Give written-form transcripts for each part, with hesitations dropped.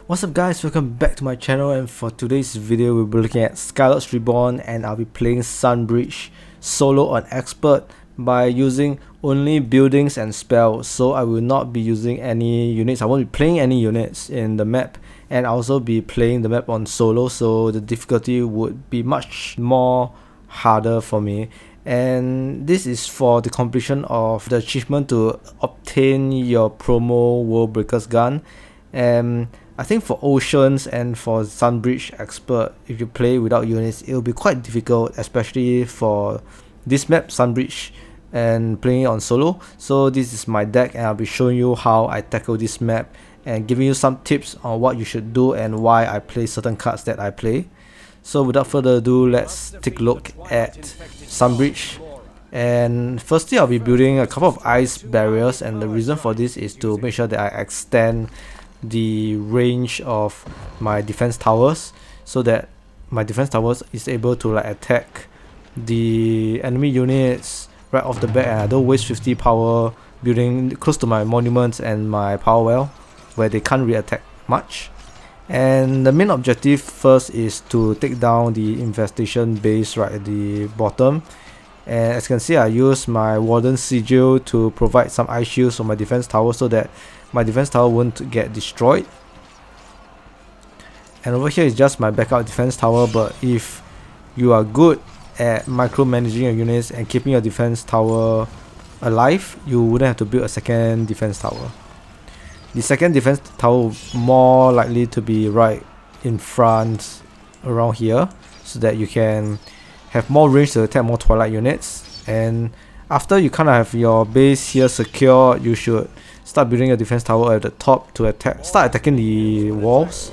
What's up guys, welcome back to my channel, and for today's video we'll be looking at Skylords Reborn, and I'll be playing Sunbridge solo on expert by using only buildings and spells. So I will not be using any units, I won't be playing any units in the map, and I'll also be playing the map on solo, so the difficulty would be much more harder for me. And this is for the completion of the achievement to obtain your Promo Worldbreaker's gun. And I think for Oceans and for Sunbridge Expert, if you play without units, it will be quite difficult, especially for this map, Sunbridge, and playing it on solo. So this is my deck, and I'll be showing you how I tackle this map and giving you some tips on what you should do and why I play certain cards that I play. So without further ado, let's take a look at Sunbridge. And firstly, I'll be building a couple of ice barriers, and the reason for this is to make sure that I extend the range of my defense towers, so that my defense towers is able to like attack the enemy units right off the bat, and I don't waste 50 power building close to my monuments and my power well where they can't re-attack much. And the main objective first is to take down the infestation base right at the bottom. And as you can see, I use my Warden Sigil to provide some ice shields on my defense tower so that my defense tower won't get destroyed. And over here is just my backup defense tower, but if you are good at micromanaging your units and keeping your defense tower alive, you wouldn't have to build a second defense tower. The second defense tower more likely to be right in front around here, so that you can have more range to attack more Twilight units. And after you kind of have your base here secure, you should start building a defense tower at the top to start attacking the walls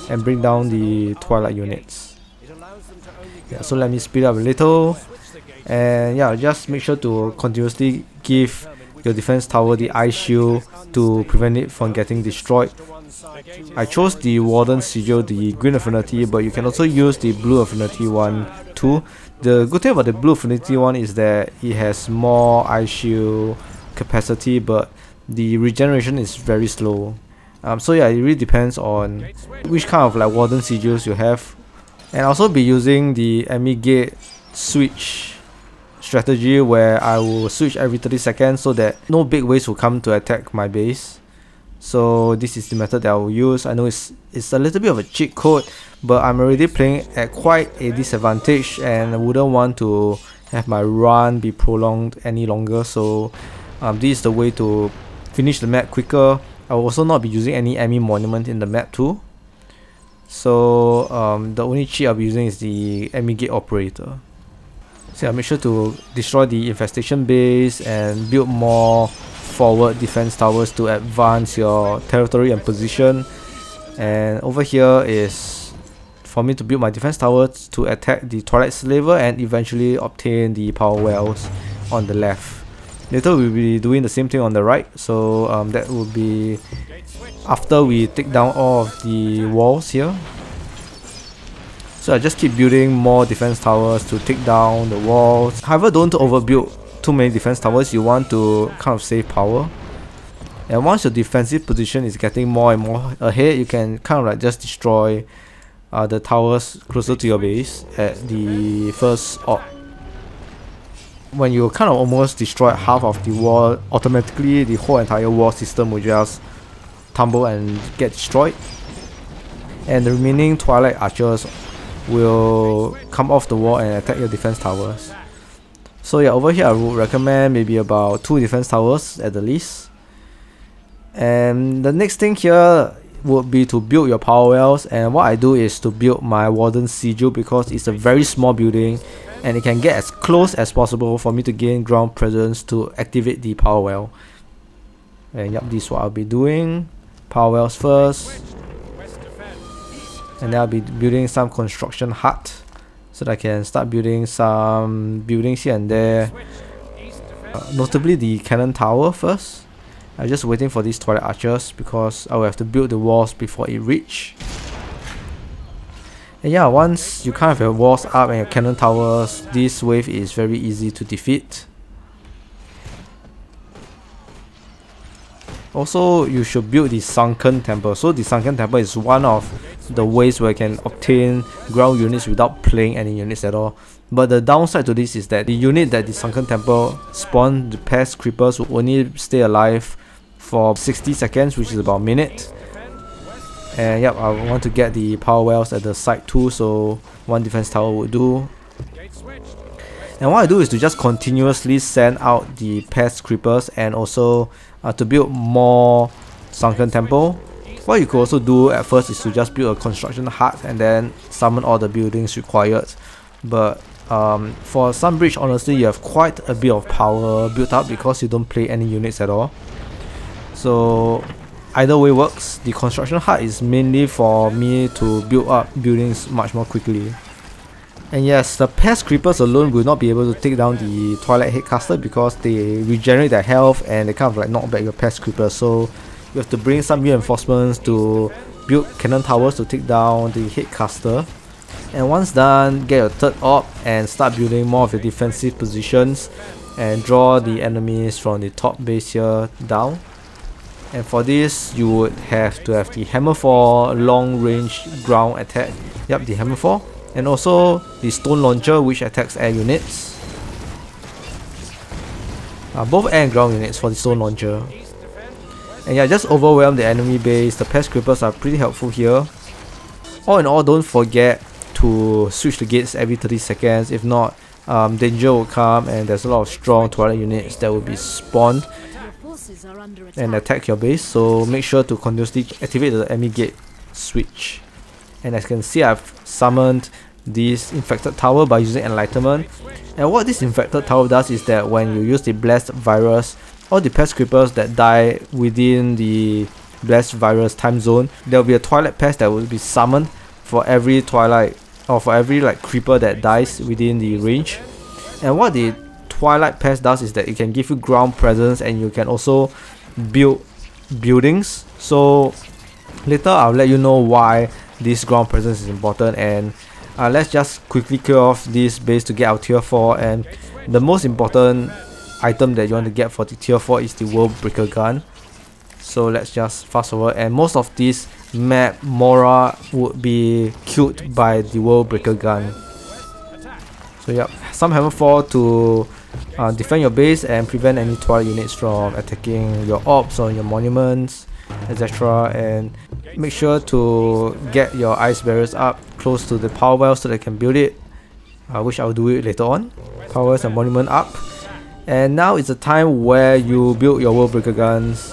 and bring down the Twilight units. Yeah, so let me speed up a little, and yeah, just make sure to continuously give your defense tower the ice shield to prevent it from getting destroyed. I chose the Warden Sigil, the green affinity, but you can also use the blue affinity one too. The good thing about the blue affinity one is that it has more ice shield capacity, but the regeneration is very slow. So yeah, it really depends on which kind of like Warden Sigils you have. And I'll also be using the enemy gate switch strategy, where I will switch every 30 seconds so that no big waves will come to attack my base. So this is the method that I will use. I know it's a little bit of a cheat code, but I'm already playing at quite a disadvantage, and I wouldn't want to have my run be prolonged any longer. So this is the way to finish the map quicker. I will also not be using any enemy monument in the map too. So the only cheat I'll be using is the enemy gate operator. So yeah, make sure to destroy the infestation base and build more forward defense towers to advance your territory and position. And over here is for me to build my defense towers to attack the Twilight Slaver and eventually obtain the power wells on the left. Later we'll be doing the same thing on the right, so that will be after we take down all of the walls here. So I just keep building more defense towers to take down the walls. However, don't overbuild too many defense towers. You want to kind of save power. And once your defensive position is getting more and more ahead, you can kind of like just destroy the towers closer to your base at the first op. When you kind of almost destroy half of the wall, automatically the whole entire wall system will just tumble and get destroyed, and the remaining Twilight archers will come off the wall and attack your defense towers. So yeah, over here I would recommend maybe about 2 defense towers at the least. And the next thing here would be to build your power wells, and what I do is to build my Warden Sigil, because it's a very small building and it can get as close as possible for me to gain ground presence to activate the power well. And yep, this is what I'll be doing. Power wells first, and then I'll be building some construction hut so that I can start building some buildings here and there, notably the cannon tower first. I'm just waiting for these Twilight archers because I will have to build the walls before it reach. And yeah, once you kind of have your walls up and your cannon towers, this wave is very easy to defeat. Also, you should build the Sunken Temple. So the Sunken Temple is one of the ways where you can obtain ground units without playing any units at all. But the downside to this is that the unit that the Sunken Temple spawn, the pest creepers, will only stay alive for 60 seconds, which is about a minute. And yep, I want to get the power wells at the side too, so one defense tower would do. And what I do is to just continuously send out the pest creepers and also to build more Sunken Temple. What you could also do at first is to just build a construction hut and then summon all the buildings required. But for Sunbridge, honestly, you have quite a bit of power built up because you don't play any units at all. So either way works. The construction hut is mainly for me to build up buildings much more quickly. And yes, the pest creepers alone will not be able to take down the Twilight Headcaster because they regenerate their health and they kind of like knock back your pest creepers. So you have to bring some reinforcements to build cannon towers to take down the Headcaster. And once done, get your third orb and start building more of your defensive positions and draw the enemies from the top base here down. And for this, you would have to have the Hammer 4 long range ground attack. Yep, the Hammer 4. And also the Stone Launcher, which attacks air units. Both air and ground units for the Stone Launcher. And yeah, just overwhelm the enemy base. The pest creepers are pretty helpful here. All in all, don't forget to switch the gates every 30 seconds. If not, danger will come and there's a lot of strong Twilight units that will be spawned and attack your base. So make sure to continuously activate the enemy gate switch. And as you can see, I've summoned this infected tower by using enlightenment. And what this infected tower does is that when you use the blessed virus, all the pest creepers that die within the blessed virus time zone, there will be a twilight pest that will be summoned for every twilight or for every like creeper that dies within the range. And what the twilight pest does is that it can give you ground presence and you can also build buildings. So later I'll let you know why this ground presence is important. And let's just quickly clear off this base to get our tier 4. And the most important item that you want to get for the tier 4 is the Worldbreaker gun. So let's just fast forward, and most of this map Mora would be killed by the Worldbreaker gun. So yep, some Hammer 4 to defend your base and prevent any Twilight units from attacking your orbs or your monuments, etc. And make sure to get your ice barriers up close to the power well so they can build it, which I'll do it later on. Power wells and monument up. And now it's a time where you build your Worldbreaker guns.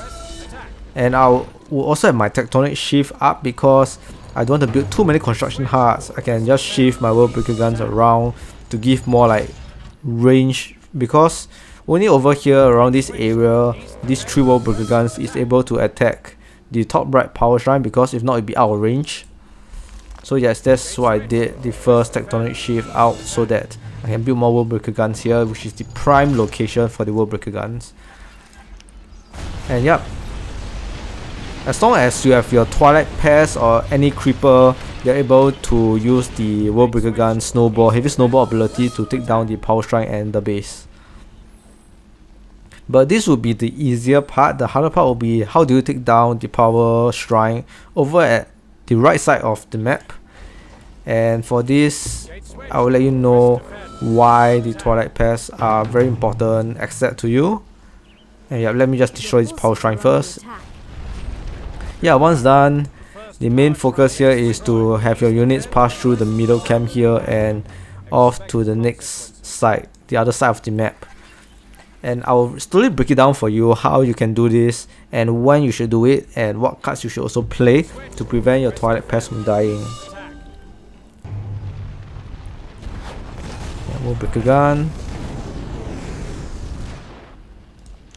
And I will also have my Tectonic Shift up because I don't want to build too many construction huts. I can just shift my Worldbreaker guns around to give more like range, because only over here around this area, these 3 Worldbreaker guns is able to attack the top right power shrine, because if not it'd be out of range. So yes, that's why I did the first Tectonic Shift out, so that I can build more Worldbreaker guns here, which is the prime location for the Worldbreaker guns. And yep, as long as you have your Twilight Pest or any creeper, you're able to use the Worldbreaker gun snowball, heavy snowball ability to take down the power shrine and the base. But this will be the easier part. The harder part will be how do you take down the power shrine over at the right side of the map. And for this, I will let you know why the Twilight Pests are very important except to you. And yeah, let me just destroy this power shrine first. Yeah, once done, the main focus here is to have your units pass through the middle camp here and off to the next side, the other side of the map. And I'll slowly break it down for you how you can do this and when you should do it and what cards you should also play to prevent your Twilight Pest from dying. Yeah, we'll break a gun.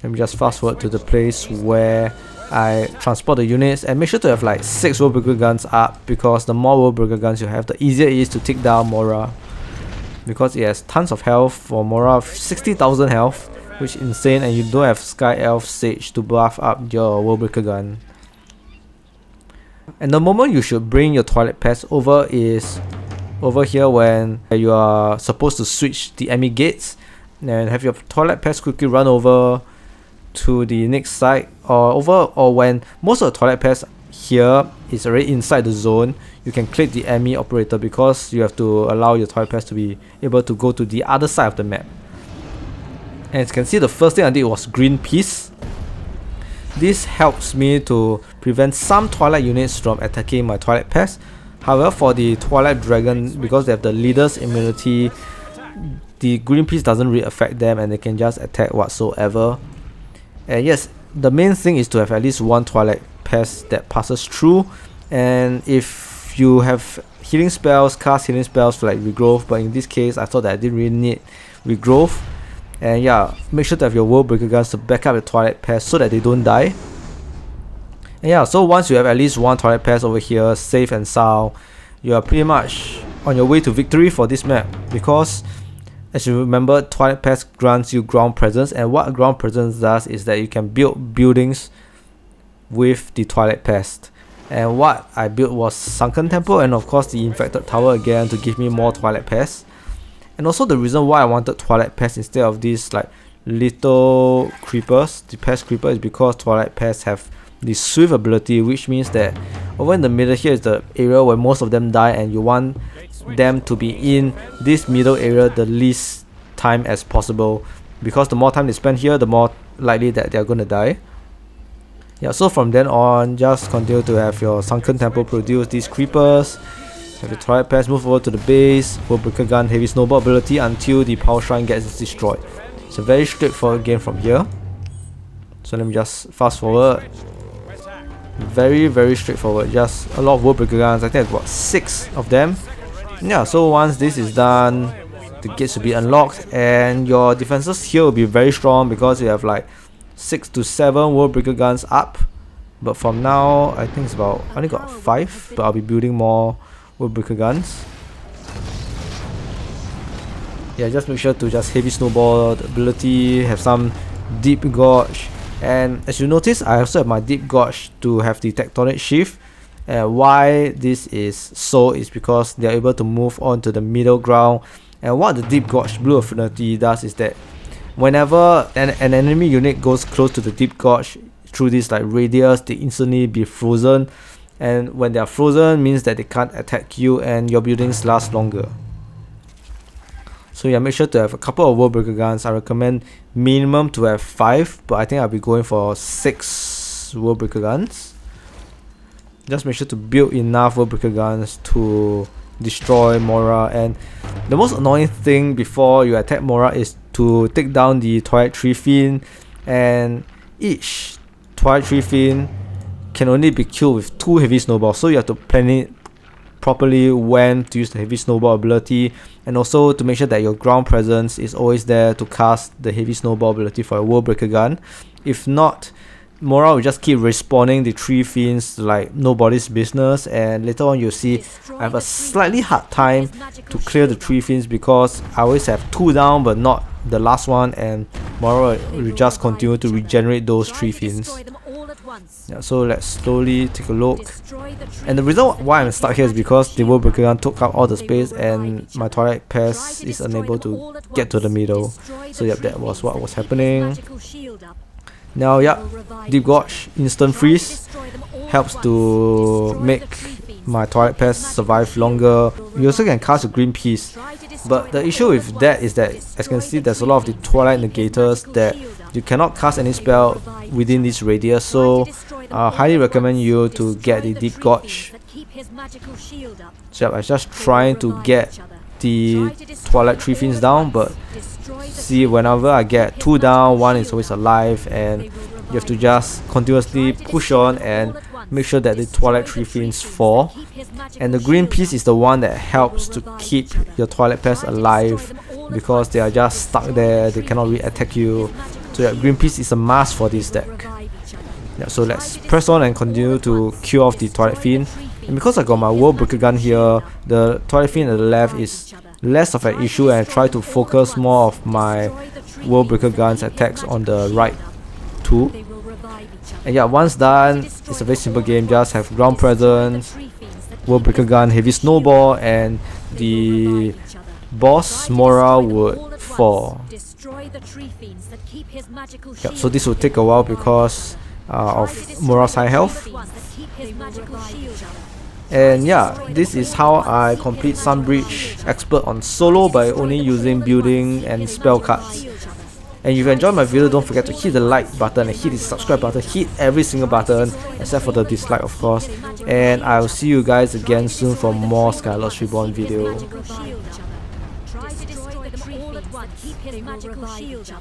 Let me just fast forward to the place where I transport the units, and make sure to have like 6 Worldbreaker guns up, because the more Worldbreaker guns you have, the easier it is to take down Mora, because it has tons of health. For Mora, 60,000 health, which is insane, and you don't have Sky Elf Sage to buff up your Worldbreaker gun. And the moment you should bring your Twilight Pest over is over here when you are supposed to switch the enemy gates, and have your Twilight Pest quickly run over to the next site, or when most of the toilet pairs here is already inside the zone, you can click the enemy operator because you have to allow your toilet pairs to be able to go to the other side of the map. And as you can see, the first thing I did was green piece. This helps me to prevent some Twilight units from attacking my Twilight pairs. However, for the Twilight Dragon, because they have the leader's immunity, the green piece doesn't really affect them and they can just attack whatsoever. And yes, the main thing is to have at least one Twilight pest that passes through. And if you have healing spells, cast healing spells for like regrowth, but in this case I thought that I didn't really need regrowth. And yeah, make sure to have your Worldbreaker guns to back up the Twilight pest so that they don't die. And yeah, so once you have at least one Twilight pest over here, safe and sound, you are pretty much on your way to victory for this map. Because as you remember, Twilight pest grants you ground presence, and what ground presence does is that you can build buildings with the Twilight pest. And what I built was Sunken Temple and of course the Infected Tower again to give me more Twilight pests. And also the reason why I wanted Twilight pests instead of these like little creepers, the pest creeper, is because Twilight pests have the swift ability, which means that over in the middle here is the area where most of them die, and you want them to be in this middle area the least time as possible, because the more time they spend here, the more likely that they're gonna die. Yeah, so from then on, just continue to have your Sunken Temple produce these creepers. Have the Twilight pest move over to the base, Worldbreaker gun, heavy snowball ability until the power shrine gets destroyed. It's a very straightforward game from here. So let me just fast forward. Very straightforward. Just a lot of Worldbreaker guns. I think I've got 6 of them. Yeah, so once this is done, the gates will be unlocked and your defenses here will be very strong because you have like 6 to 7 Worldbreaker guns up. But from now, I think it's about, I only got 5, but I'll be building more Worldbreaker guns. Yeah, just make sure to just heavy snowball the ability, have some deep gorge. And as you notice, I also have my deep gorge to have the tectonic shift. And why this is so is because they are able to move on to the middle ground. And what the deep gorge blue affinity does is that whenever an enemy unit goes close to the deep gorge through this like radius, they instantly be frozen. And when they are frozen means that they can't attack you and your buildings last longer. So yeah, make sure to have a couple of Worldbreaker guns. I recommend minimum to have 5, but I think I'll be going for 6 Worldbreaker guns. Just make sure to build enough Worldbreaker guns to destroy Mora. And the most annoying thing before you attack Mora is to take down the Twilight Tree Fiend, and each Twilight Tree Fiend can only be killed with 2 heavy snowballs, so you have to plan it properly when to use the heavy snowball ability, and also to make sure that your ground presence is always there to cast the heavy snowball ability for a Worldbreaker gun. If not, Mora will just keep respawning the tree fiends like nobody's business, and later on you'll see I have a slightly hard time to clear the tree fiends because I always have 2 down but not the last one, and Mora will just continue to regenerate those tree fiends. Yeah, so let's slowly take a look. And the reason why I'm stuck here is because the Worldbreaker gun took up all the space and my Twilight pest is unable to get to the middle. So yep, that was what was happening. Now yeah, Deep Gorge instant freeze helps to make my Twilight pest survive longer. You also can cast a green piece, but the issue with that is that, as you can see, there's a lot of the Twilight negators that you cannot cast any spell within this radius, so I highly recommend you to get the Deep Gorge. So I was just trying to get the Twilight Tree Fiends down, but see, whenever I get 2 down, 1 is always alive, and you have to just continuously push on and make sure that the Twilight Tree Fiends fall. And the green piece is the one that helps to keep your Twilight Pest alive because they are just stuck there, they cannot really attack you. So yeah, green piece is a must for this deck. Yeah, so let's press on and continue to kill off the Twilight Fiend. And because I got my Worldbreaker gun here, the Twilight Fiend at the left is less of an issue, and I try to focus more of my Worldbreaker gun's attacks on the right too. And yeah, once done, it's a very simple game. Just have ground presence, Worldbreaker gun, heavy snowball, and the boss Mora would fall. Yep, so this will take a while because of Mora's high health. And yeah, this is how I complete Sunbridge Expert on solo by only using building and spell cards. And if you enjoyed my video, don't forget to hit the like button and hit the subscribe button. Hit every single button except for the dislike, of course. And I'll see you guys again soon for more Skylords Reborn video. Try to destroy them all at once. Keep hitting magical shield.